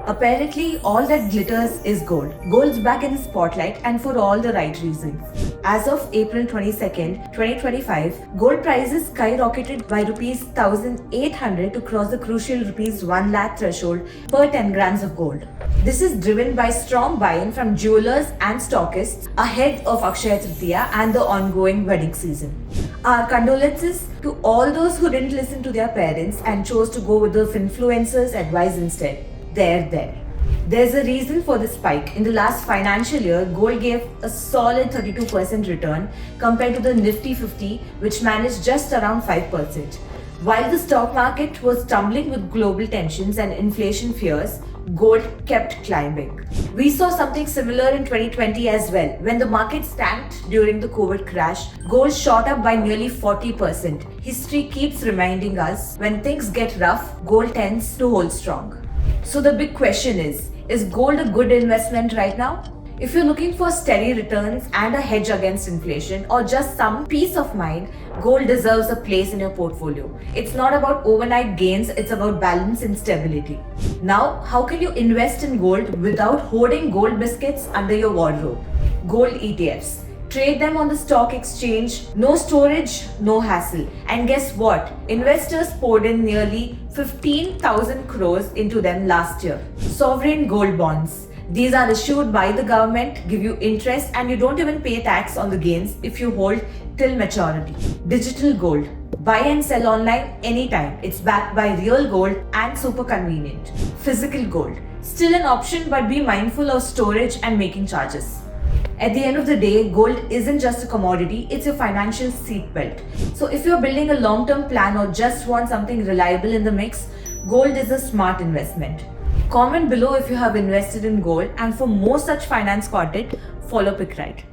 Apparently, all that glitters is gold. Gold's back in the spotlight and for all the right reasons. As of April 22nd, 2025, gold prices skyrocketed by rupees 1,800 to cross the crucial rupees 1 lakh threshold per 10 grams of gold. This is driven by strong buy-in from jewelers and stockists ahead of Akshaya Tritiya and the ongoing wedding season. Our condolences to all those who didn't listen to their parents and chose to go with the influencers' advice instead. There. There's a reason for this spike. In the last financial year, gold gave a solid 32% return compared to the Nifty 50, which managed just around 5%. While the stock market was tumbling with global tensions and inflation fears, gold kept climbing. We saw something similar in 2020 as well. When the market tanked during the COVID crash, gold shot up by nearly 40%. History keeps reminding us when things get rough, gold tends to hold strong. So the big question is gold a good investment right now? If you're looking for steady returns and a hedge against inflation or just some peace of mind, gold deserves a place in your portfolio. It's not about overnight gains, it's about balance and stability. Now, how can you invest in gold without hoarding gold biscuits under your wardrobe? Gold ETFs. Trade them on the stock exchange, no storage, no hassle. And guess what? Investors poured in nearly 15,000 crores into them last year. Sovereign gold bonds. These are issued by the government, give you interest, and you don't even pay tax on the gains if you hold till maturity. Digital gold. Buy and sell online anytime. It's backed by real gold and super convenient. Physical gold. Still an option, but be mindful of storage and making charges. At the end of the day, gold isn't just a commodity, it's your financial seatbelt. So if you're building a long-term plan or just want something reliable in the mix, gold is a smart investment. Comment below if you have invested in gold, and for more such finance content, follow PickRight.